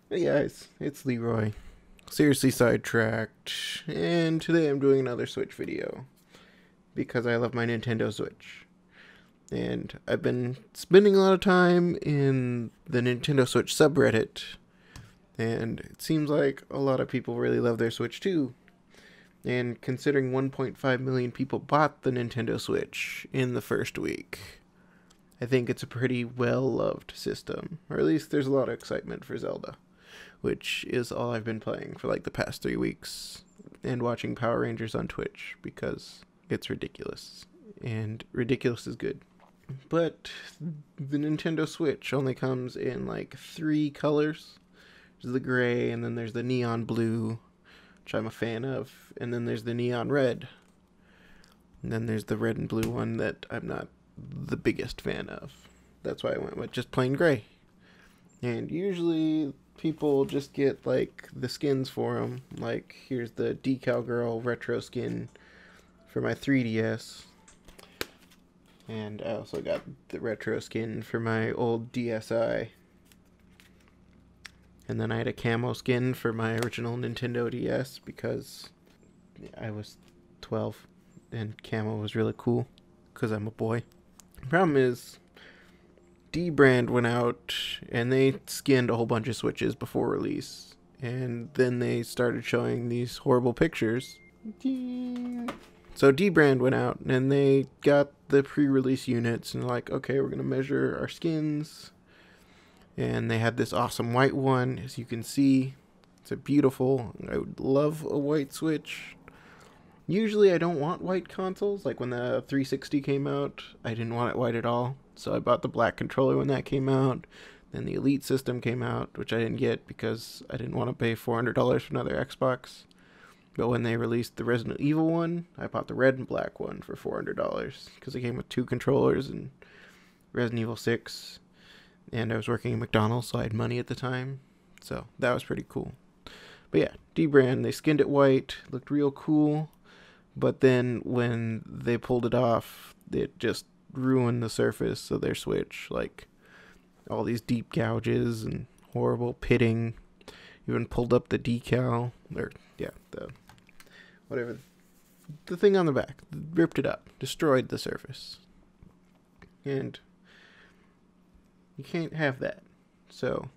Hey guys, it's Leroy. Seriously Sidetracked, and today I'm doing another Switch video because I love my Nintendo Switch. And I've been spending a lot of time in the Nintendo Switch subreddit, and it seems like a lot of people really love their Switch too. And considering 1.5 million people bought the Nintendo Switch in the first week, I think it's a pretty well loved system, or at least there's a lot of excitement for Zelda, which is all I've been playing for like the past 3 weeks, and watching Power Rangers on Twitch because it's ridiculous, and ridiculous is good. But the Nintendo Switch only comes in like 3 colors. There's the gray, and then there's the neon blue, which I'm a fan of, and then there's the neon red, and then there's the red and blue one that I'm not the biggest fan of. That's why I went with just plain gray. And usually people just get like the skins for them. Like here's the Decal Girl retro skin for my 3DS. And I also got the retro skin for my old DSi. And then I had a camo skin for my original Nintendo DS because I was 12 and camo was really cool because I'm a boy. The problem is D-Brand went out and they skinned a whole bunch of Switches before release, and then they started showing these horrible pictures. So D-Brand went out and they got the pre-release units and like, okay, we're gonna measure our skins, and they had this awesome white one. As you can see, it's a beautiful, I would love a white Switch. Usually I don't want white consoles. Like when the 360 came out, I didn't want it white at all. So I bought the black controller when that came out. Then the Elite system came out, which I didn't get because I didn't want to pay $400 for another Xbox. But when they released the Resident Evil one, I bought the red and black one for $400 because it came with 2 controllers and Resident Evil 6. And I was working at McDonald's, so I had money at the time. So that was pretty cool. But yeah, D-Brand, they skinned it white, looked real cool. But then when they pulled it off, it just ruined the surface of their Switch. Like all these deep gouges and horrible pitting. Even pulled up the decal, or yeah, the whatever, the thing on the back, ripped it up, destroyed the surface. And you can't have that. So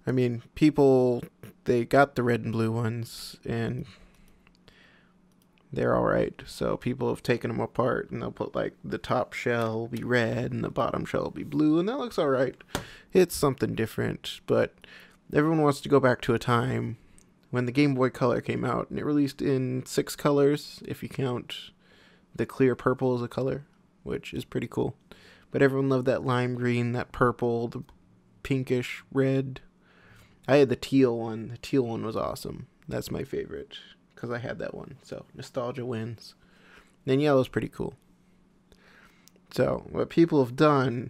I mean, people, they got the red and blue ones and they're alright. So people have taken them apart and they'll put like the top shell will be red and the bottom shell will be blue, and that looks alright. It's something different, but everyone wants to go back to a time when the Game Boy Color came out, and it released in 6 colors if you count the clear purple as a color, which is pretty cool. But everyone loved that lime green, that purple, the pinkish red. I had the teal one. The teal one was awesome. That's my favorite because I had that one. So nostalgia wins. Then yellow's pretty cool. So what people have done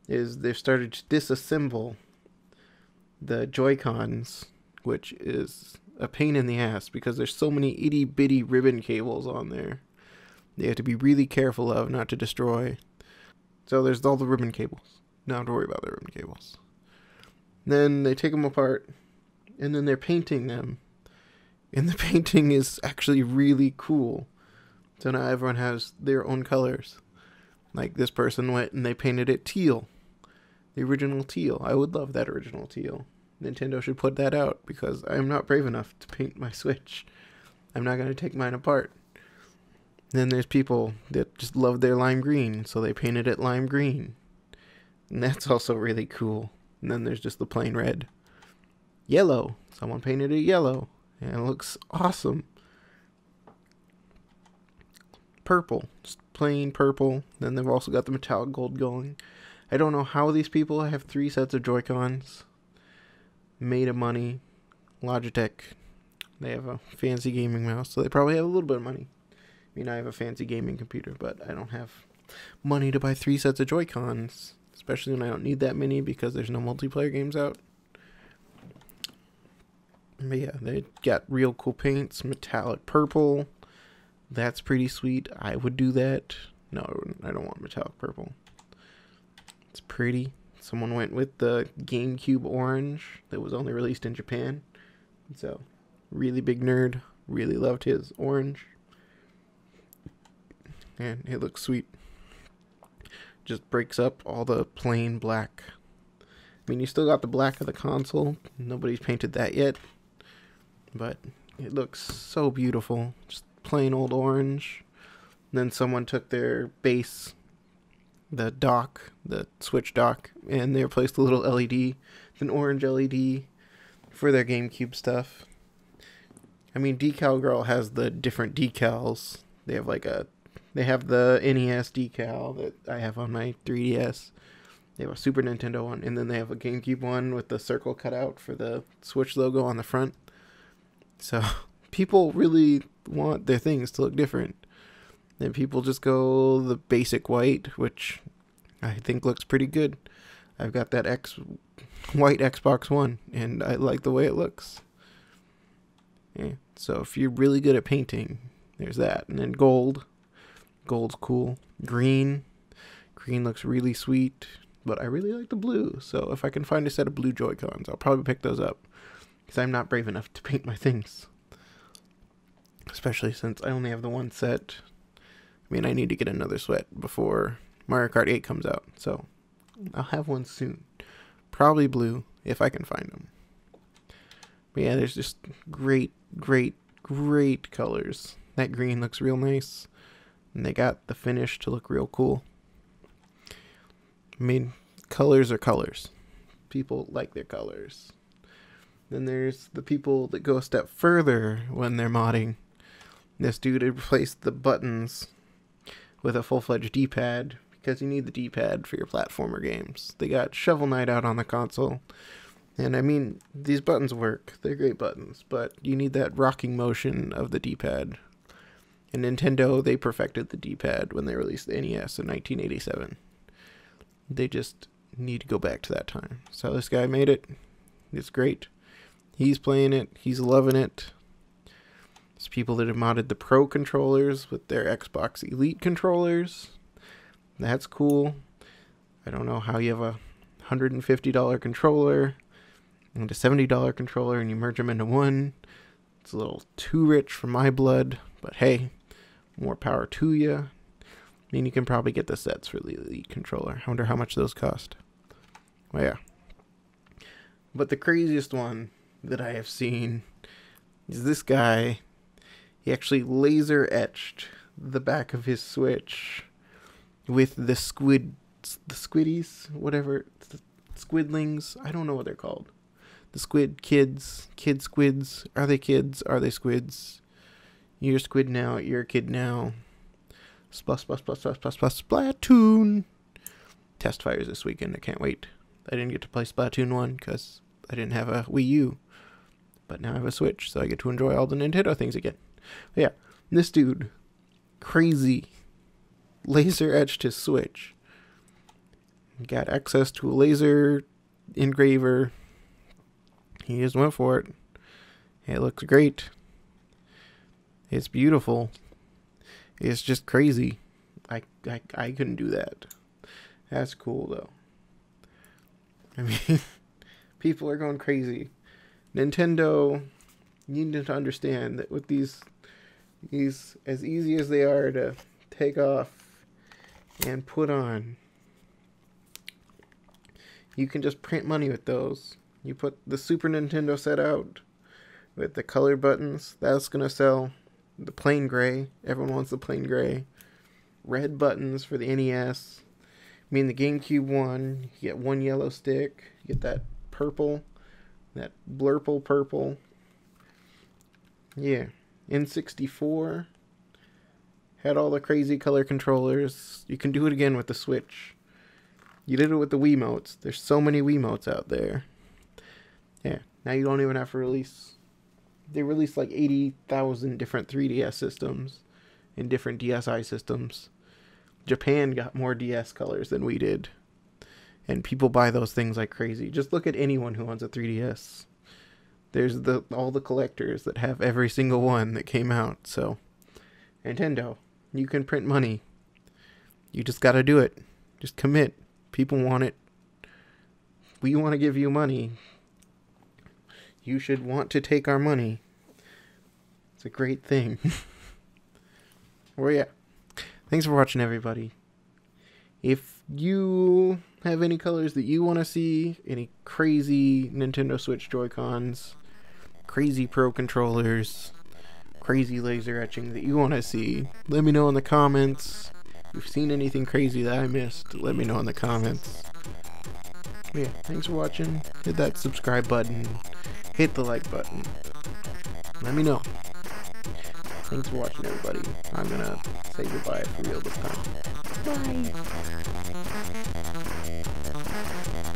is they've started to disassemble the Joy-Cons, which is a pain in the ass because there's so many itty bitty ribbon cables on there. They have to be really careful of not to destroy. So there's all the ribbon cables. Not have to worry about the ribbon cables. Then they take them apart, and then they're painting them. And the painting is actually really cool. So now everyone has their own colors. Like this person went and they painted it teal. The original teal. I would love that original teal. Nintendo should put that out because I'm not brave enough to paint my Switch. I'm not going to take mine apart. Then there's people that just love their lime green, so they painted it lime green. And that's also really cool. And then there's just the plain red. Yellow. Someone painted it yellow. And it looks awesome. Purple. Just plain purple. Then they've also got the metallic gold going. I don't know how these people have 3 sets of Joy-Cons. Made of money. Logitech. They have a fancy gaming mouse, so they probably have a little bit of money. I mean, I have a fancy gaming computer, but I don't have money to buy 3 sets of Joy-Cons. Especially when I don't need that many because there's no multiplayer games out. But yeah, they got real cool paints. Metallic purple. That's pretty sweet. I would do that. No, I don't want metallic purple. It's pretty. Someone went with the GameCube orange that was only released in Japan. So, really big nerd. Really loved his orange. And it looks sweet. Just breaks up all the plain black. I mean, you still got the black of the console. Nobody's painted that yet. But it looks so beautiful. Just plain old orange. And then someone took their base, the dock, the Switch dock, and they replaced the little LED, an orange LED, for their GameCube stuff. I mean, Decal Girl has the different decals. They have they have the NES decal that I have on my 3DS. They have a Super Nintendo one, and then they have a GameCube one with the circle cut out for the Switch logo on the front. So, people really want their things to look different. And people just go the basic white, which I think looks pretty good. I've got that white Xbox One, and I like the way it looks. Yeah. So if you're really good at painting, there's that. And then gold. Gold's cool. Green. Green looks really sweet, but I really like the blue. So if I can find a set of blue Joy-Cons, I'll probably pick those up, because I'm not brave enough to paint my things. Especially since I only have the one set. I mean, I need to get another set before Mario Kart 8 comes out, so I'll have one soon. Probably blue, if I can find them. But yeah, there's just great colors. That green looks real nice, and they got the finish to look real cool. I mean, colors are colors. People like their colors. Then there's the people that go a step further when they're modding. This dude replaced the buttons with a full-fledged D-pad, because you need the D-pad for your platformer games. They got Shovel Knight out on the console, and I mean, these buttons work. They're great buttons, but you need that rocking motion of the D-pad. And Nintendo, they perfected the D-pad when they released the NES in 1987. They just need to go back to that time. So this guy made it. It's great. He's playing it. He's loving it. There's people that have modded the Pro controllers with their Xbox Elite controllers. That's cool. I don't know how you have a $150 controller and a $70 controller and you merge them into one. It's a little too rich for my blood, but hey, more power to you. I mean, you can probably get the sets for the Elite controller. I wonder how much those cost. Well, yeah. But the craziest one that I have seen is this guy. He actually laser etched the back of his Switch with the squiddies, whatever, the squidlings. I don't know what they're called. The squid kids, kid squids. Are they kids? Are they squids? You're a squid now. You're a kid now. Splatoon. Test fires this weekend. I can't wait. I didn't get to play Splatoon 1 because I didn't have a Wii U. But now I have a Switch, so I get to enjoy all the Nintendo things again. But yeah, this dude, crazy, laser etched his Switch. Got access to a laser engraver. He just went for it. It looks great. It's beautiful. It's just crazy. I couldn't do that. That's cool though. I mean, people are going crazy. Nintendo, you need to understand that with these as easy as they are to take off and put on, you can just print money with those. You put the Super Nintendo set out with the color buttons, that's gonna sell. The plain gray, everyone wants the plain gray. Red buttons for the NES. I mean, the GameCube one, you get one yellow stick, you get that purple, that blurple purple. Yeah. N64 had all the crazy color controllers. You can do it again with the Switch. You did it with the Wiimotes. There's so many Wiimotes out there. Yeah. Now you don't even have to release. They released like 80,000 different 3DS systems and different DSi systems. Japan got more DS colors than we did. And people buy those things like crazy. Just look at anyone who owns a 3DS. There's all the collectors that have every single one that came out. So, Nintendo, you can print money. You just gotta do it. Just commit. People want it. we want to give you money, you should want to take our money. It's a great thing. Well, yeah. Thanks for watching, everybody. If you have any colors that you want to see, any crazy Nintendo Switch Joy-Cons, crazy Pro controllers, crazy laser etching that you want to see, let me know in the comments. If you've seen anything crazy that I missed, let me know in the comments. But yeah, thanks for watching. Hit that subscribe button. Hit the like button. Let me know. Thanks for watching, everybody. I'm gonna say goodbye for real this time. Bye.